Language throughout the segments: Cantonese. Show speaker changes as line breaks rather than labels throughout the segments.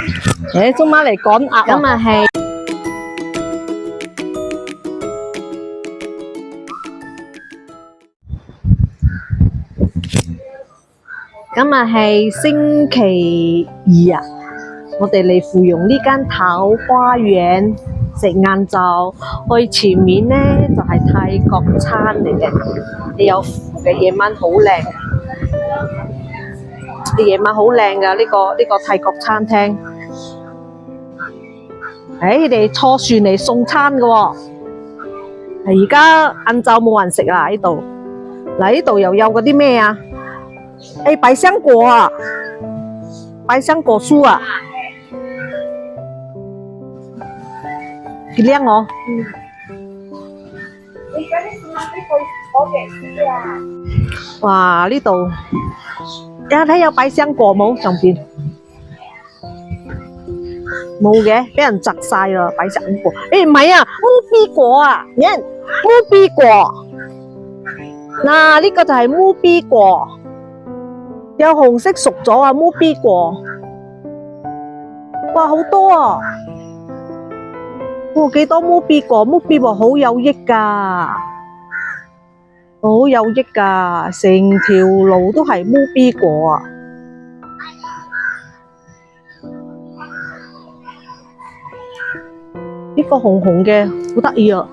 誒，做乜嚟趕鴨啊？
今日係
星期二啊！我哋嚟芙蓉呢間桃花園食晏晝，去前面呢就係泰國餐嚟嘅，有符嘅夜晚好靚，夜晚好靚噶呢個泰國餐廳。佢哋坐船嚟送餐嘅喎，而家晏晝冇人食啦呢度。嗱呢度又有嗰啲咩啊？百香果啊，百香果酥啊，幾靚哦！哇，呢度睇有百香果冇上邊？冇嘅，俾人摘晒啦，百香果。唔係啊，烏比果啊，你睇烏比果。嗱，呢個就係烏比果。有紅色熟咗啊，烏比果，哇好多啊！哇幾多烏比果？烏比果好有益噶，好有益噶，成條路都係烏比果啊！呢個紅紅嘅好得意啊！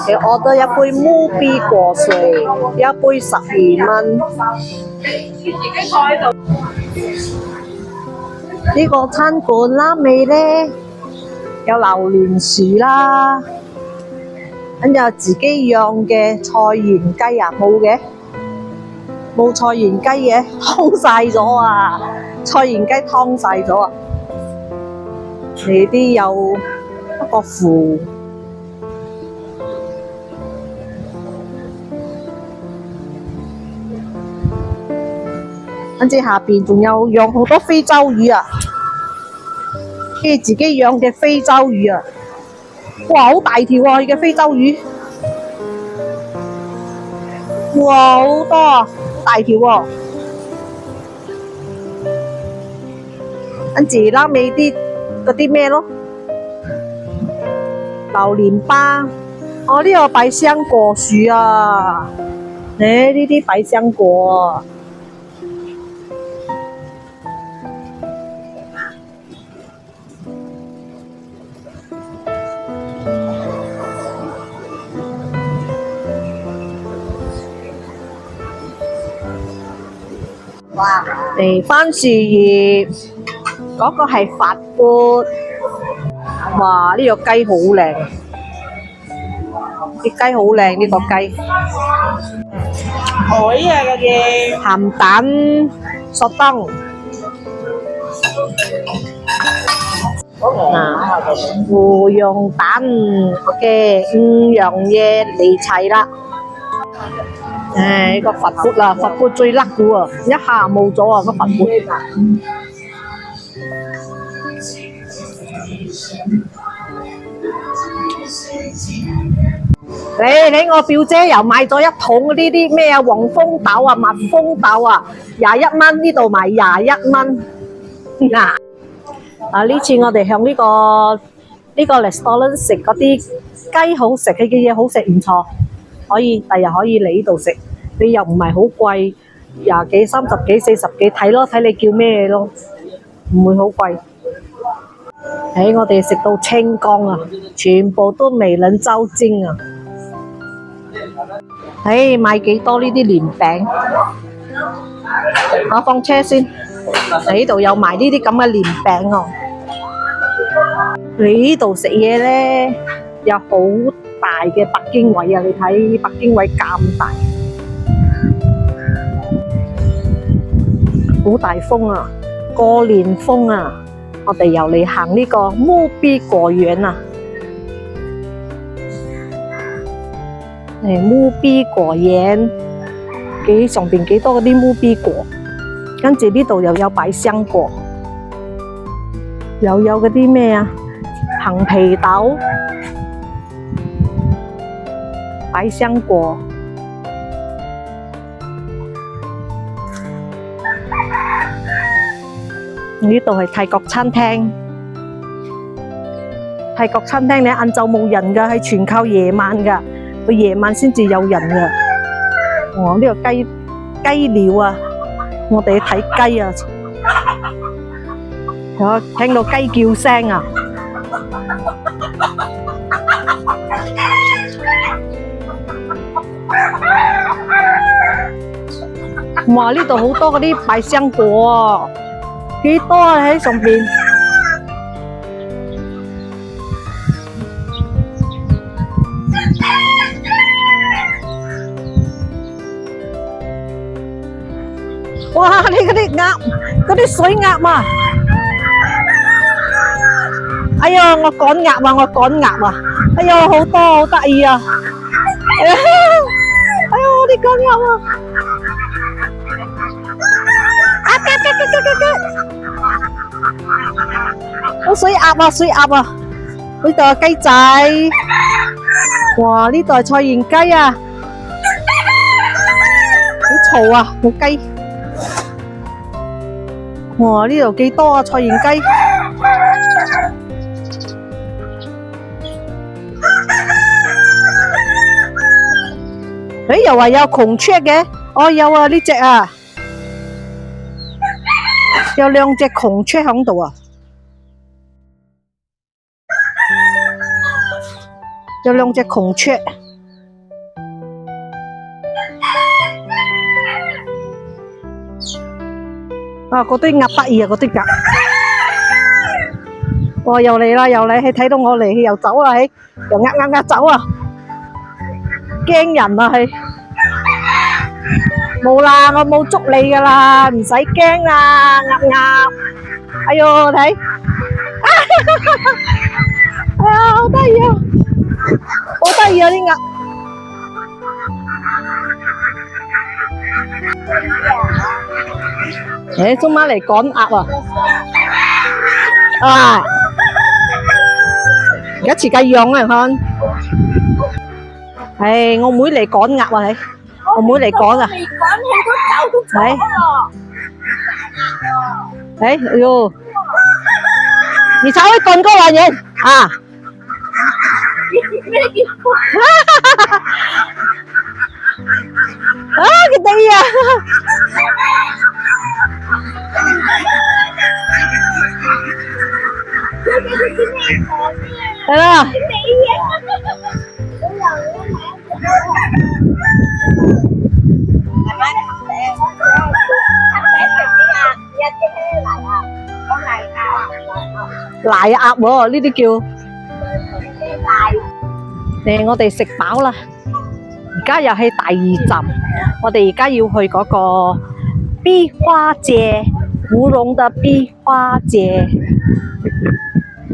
你order一杯烏比果水，一杯12蚊。呢個餐館啦尾咧有榴蓮樹啦，跟住有自己養嘅菜園雞啊，冇嘅，冇菜園雞嘅，湯晒咗啊！菜園雞湯晒咗啊！你啲有一個符。跟住下邊仲有養好多非洲魚啊，跟住自己養嘅非洲魚啊，哇好大條啊！佢嘅非洲魚，哇好多啊，好大條喎！跟住拉尾啲嗰啲咩咯，榴蓮巴，哦呢個百香果樹啊，呢啲百香果啊。番薯葉嗰個係法國，哇！呢個雞好靚，啲雞好靚呢個雞。海啊嗰啲鹹蛋索燈，嗱芙蓉蛋 ，OK， 5樣嘢嚟齊啦。呢個佛缽啦，佛缽最甩嘅喎，一下冇咗啊個佛缽。你我表姐又買咗一桶呢啲咩啊黃蜂豆啊蜜蜂豆啊，21蚊，呢度賣21蚊。呢次我哋向呢個 restaurant 食嗰啲雞好食，佢嘅嘢好食唔錯。可以，第日可以嚟呢度食，你又唔係好貴，20幾、30幾、40幾，睇咯，睇你叫咩咯，唔會好貴。我哋食到清光啊，全部都未能周精啊！唉，買幾多呢啲蓮餅？我放車先。呢度有賣呢啲咁嘅蓮餅哦。你呢度食嘢咧，有好大嘅北京位啊！你睇北京位咁大，好大風啊！過年風啊！我哋又嚟行呢個墓碑果園啊！墓碑果園上邊幾多嗰啲墓碑果，跟住呢度又有擺香果，又有嗰啲咩啊？杏皮豆、百香果，呢度係泰國餐廳。泰國餐廳咧，晏晝冇人噶，係全靠夜晚噶，佢夜晚先至有人噶。哦，呢個雞鳥啊，我哋去睇雞啊，我聽到雞叫聲啊！哇！呢度好多嗰啲百香果啊，幾多啊喺上邊？哇！你嗰啲鴨，嗰啲水鴨啊！哎呀，我趕鴨啊！我趕鴨啊！哎呀，好多好得意啊！哎呀，我哋趕鴨啊！好水鴨啊，水鴨啊！呢度係雞仔，哇！呢度係菜園雞啊，好嘈啊，好雞！哇！呢度幾多啊，菜園雞！誒，又話有孔雀嘅，哦有啊，呢隻啊，有兩隻孔雀喺度啊！有兩隻孔雀，啊！嗰啲鴨得意啊，嗰啲鴨，哇！又嚟啦，又嚟，佢睇到我嚟，佢又走啦，佢又壓走啊，驚人啊，佢冇啦，我冇捉你噶啦，唔使驚啦，鴨，哎喲睇，啊好得意啊！好得意啊啲鴨！誒，做乜嚟趕鴨啊？啊！而家自己養啊，看。係我妹嚟趕鴨啊，係我妹嚟趕啊。未趕佢都走咗咯。哎呦！你才會趕過來人啊！啊，幾得意啊！係啦。瀨鴨喎，呢啲叫。我哋食飽啦，而家又係第二站，我哋而家要去嗰個壁花節，芙蓉嘅壁花節，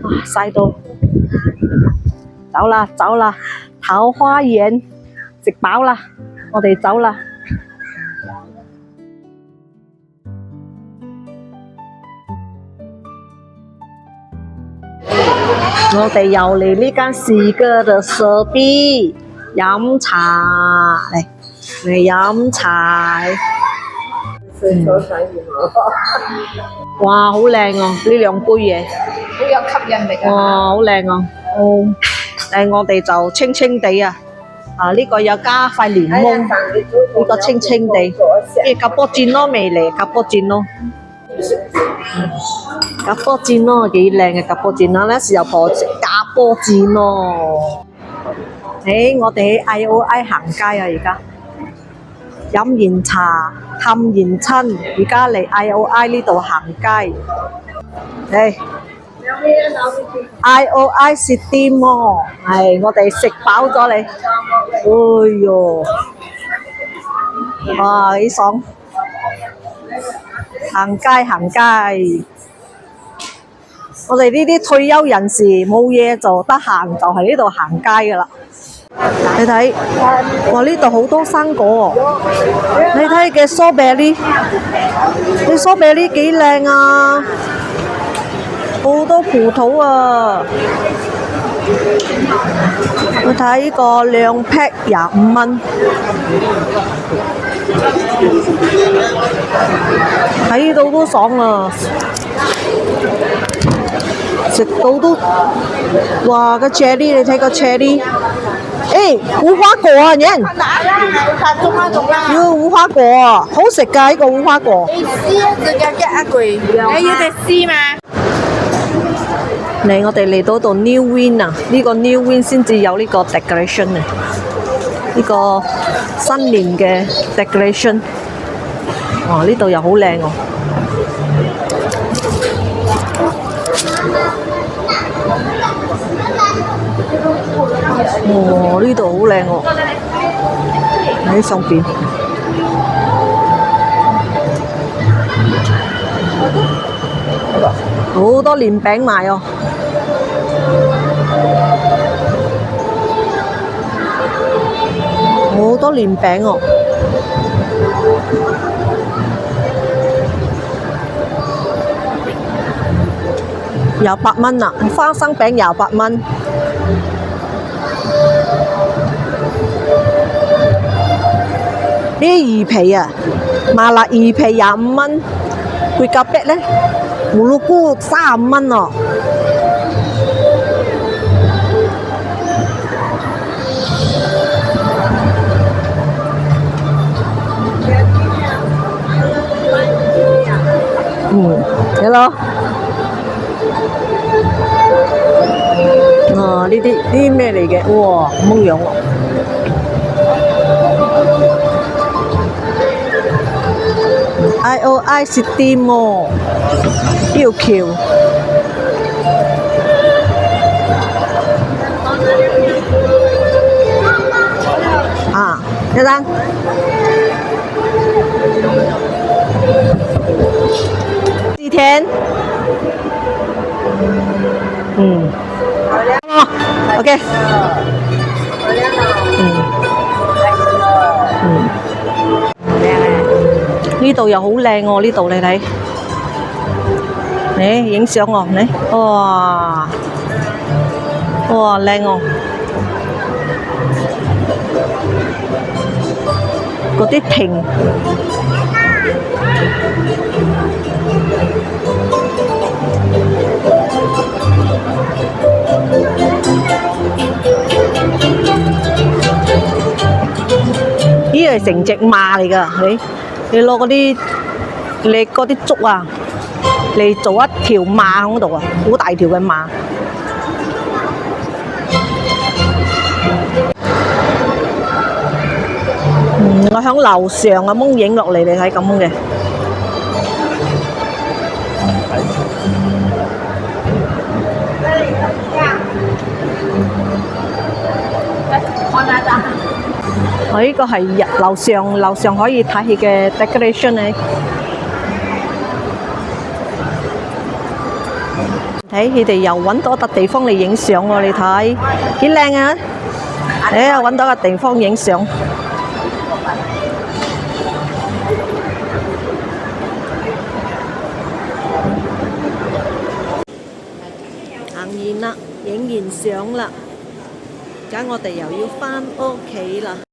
哇曬到，走啦，桃花源食飽啦，我哋走啦。我哋又嚟呢間四哥嘅舍壁飲茶，嚟飲茶。哇，好靚啊！呢兩杯嘢，
好有吸引力啊！
哇，好靚啊！哦，我哋就清清地啊，呢個有加塊檸檬，呢個清清地，甲波煎咯未嚟，甲波煎咯。甲波煎咯，幾靚嘅甲波煎啦！呢時候婆食甲波煎咯。我哋喺 IOI 行街啊，而家飲完茶、探完親，而家嚟 IOI 呢度行街。IOI City Mall， 我哋食飽咗你。哎呦，哇，幾爽！行街行街，我哋呢啲退休人士冇嘢做，得閒就喺呢度行街噶啦。你睇，哇！呢度好多生果喎，你睇嘅蘇比利，啲蘇比利幾靚啊！好多葡萄啊！我睇呢個兩 pack 25蚊，喺呢度都爽啊！食到都，哇！個 cherry 你睇個 cherry， 無花果啊，人！要無花果啊，好食㗎呢個無花果。
你試啊，就有一句，你要你試嘛？
嚟，我哋嚟到度 New Win 啊！呢個 New Win 先至有呢個 decoration 啊，呢個新年嘅 decoration。哇！呢度又好靚喎。哦，呢度好靚喎，喺上邊。好多年餅賣哦。好多年餅哦。廿8蚊啊，花生餅廿8蚊。呢啲魚皮啊，麻辣魚皮25蚊，貝甲碧呢，葫蘆菇35蚊哦。係咯。呢啲咩嚟嘅？哇，咁樣喎。IOI City Mall 呢條橋。啊，一陣。几天？OK。呢度又好靚喎，呢度你睇，影相喎，哇，哇靚喎，嗰啲亭。呢係成隻馬嚟㗎，你攞嗰啲竹啊嚟做一條馬喺度啊，好大條嘅馬。我響樓上啊，掹影落嚟，你睇咁嘅。我呢個係樓上可以睇戲嘅 decoration 嚟。睇佢哋又揾到一笪地方嚟影相喎，你睇幾靚啊！揾到個地方影相。行完啦，影完相啦，而家我哋又要返屋企啦。